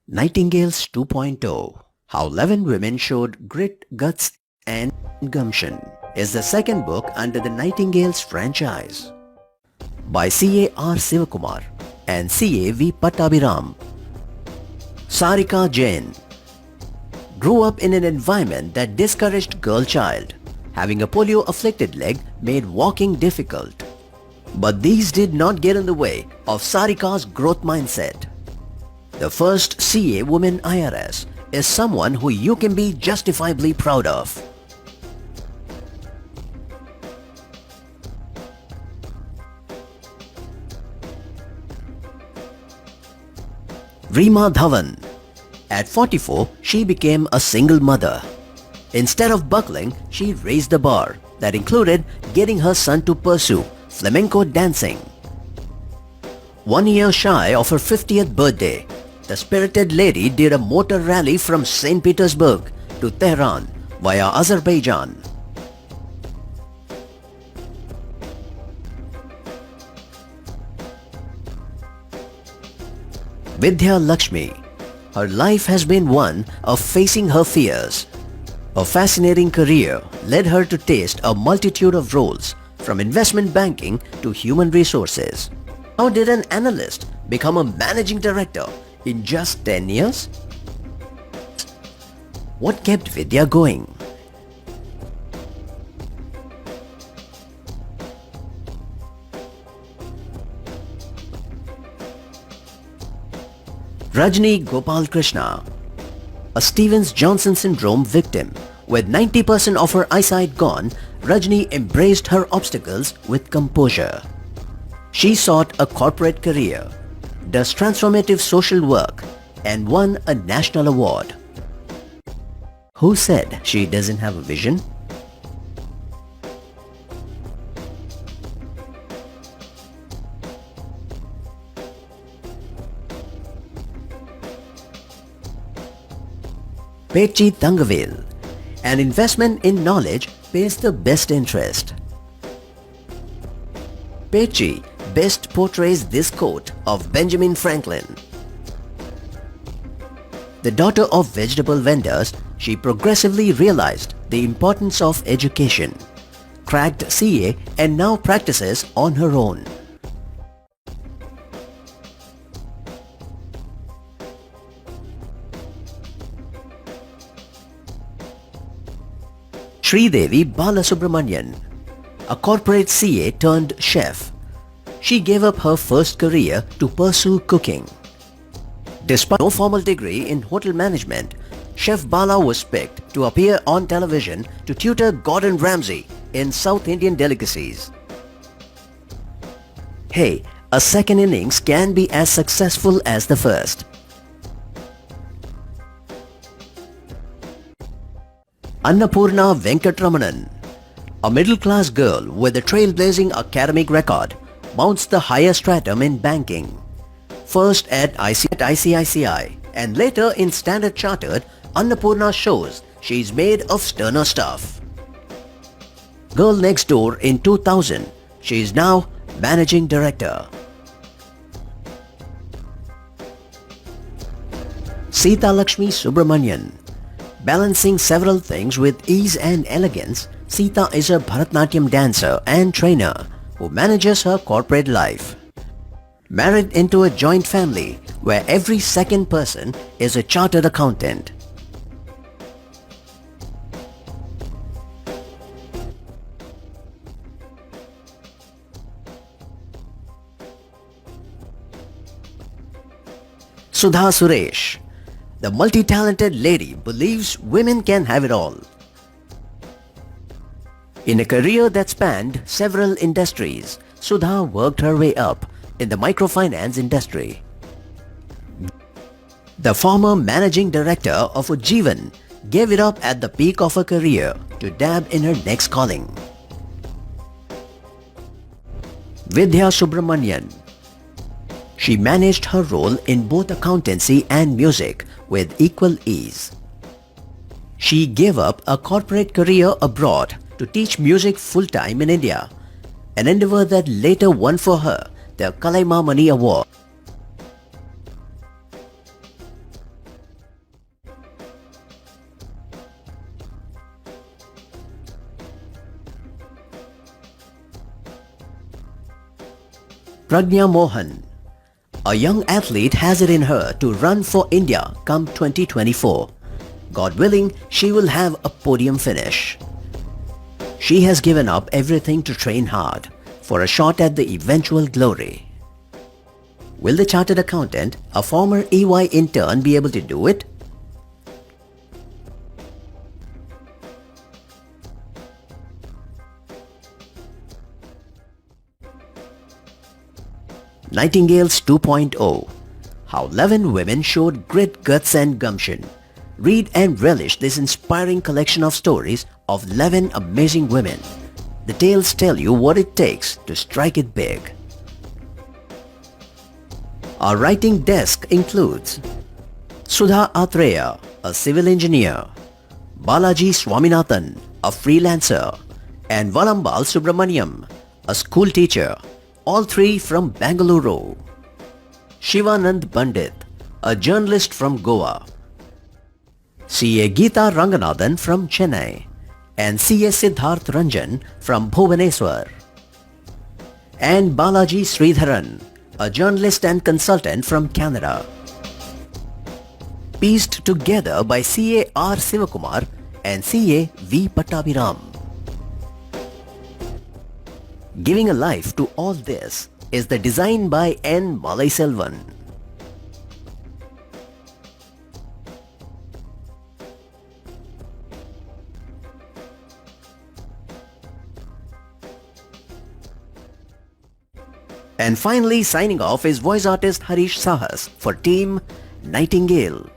Nightingales 2.0 How 11 Women Showed Grit, Guts and Gumption is the second book under the Nightingales franchise by C.A.R. Sivakumar and C.A.V. Pattabhiram. Sarika Jain grew up in an environment that discouraged girl child. Having a polio-afflicted leg made walking difficult. But these did not get in the way of Sarika's growth mindset. The first CA woman IRS is someone who you can be justifiably proud of. Reema Dhawan. At 44, she became a single mother. Instead of buckling, she raised the bar that included getting her son to pursue flamenco dancing. 1 year shy of her 50th birthday, the spirited lady did a motor rally from St. Petersburg to Tehran via Azerbaijan. Vidya Lakshmi. Her life has been one of facing her fears. A fascinating career led her to taste a multitude of roles, from investment banking to human resources. How did an analyst become a managing director in just 10 years? What kept Vidya going? Rajani Nightingale, a Stevens-Johnson syndrome victim. With 90% of her eyesight gone, Rajani embraced her obstacles with composure. She sought a corporate career, does transformative social work, and won a national award. Who said she doesn't have a vision? Pechi Thangavil. An investment in knowledge pays the best interest. Pechi best portrays this quote of Benjamin Franklin. The daughter of vegetable vendors, she progressively realized the importance of education, cracked CA and now practices on her own. Sridevi Balasubramanian, a corporate CA turned chef. She gave up her first career to pursue cooking. Despite no formal degree in hotel management, Chef Bala was picked to appear on television to tutor Gordon Ramsay in South Indian delicacies. Hey, a second innings can be as successful as the first. Annapurna Venkatramanan, a middle-class girl with a trailblazing academic record, mounts the higher stratum in banking. First at ICICI and later in Standard Chartered, Annapurna shows she's made of sterner stuff. Girl Next Door in 2000, she is now Managing Director. Sita Lakshmi Subramanian. Balancing several things with ease and elegance, Sita is a Bharatnatyam dancer and trainer who manages her corporate life. Married into a joint family where every second person is a chartered accountant. Sudha Suresh. The multi-talented lady believes women can have it all. In a career that spanned several industries, Sudha worked her way up in the microfinance industry. The former managing director of Ujjivan gave it up at the peak of her career to dab in her next calling. Vidya Subramanian. She managed her role in both accountancy and music with equal ease. She gave up a corporate career abroad to teach music full-time in India, an endeavor that later won for her the Kalaimamani Award. Pragya Mohan. A young athlete has it in her to run for India come 2024. God willing, she will have a podium finish. She has given up everything to train hard for a shot at the eventual glory. Will the chartered accountant, a former EY intern, be able to do it? Nightingales 2.0. How 11 women showed grit, guts and gumption. Read and relish this inspiring collection of stories of 11 amazing women. The tales tell you what it takes to strike it big. Our writing desk includes Sudha Atreya, a civil engineer, Balaji Swaminathan, a freelancer, and Valambal Subramaniam, a school teacher, all three from Bangalore. Shivanand Pandit, a journalist from Goa, CA Geeta Ranganathan from Chennai, and CA Siddharth Ranjan from Bhubaneswar, and Balaji Sridharan, a journalist and consultant from Canada. Pieced together by CA R Sivakumar and CA V Pattabhiram. Giving a life to all this is the design by N. Malaiselvan. And finally signing off is voice artist Harish Sahas for Team Nightingale.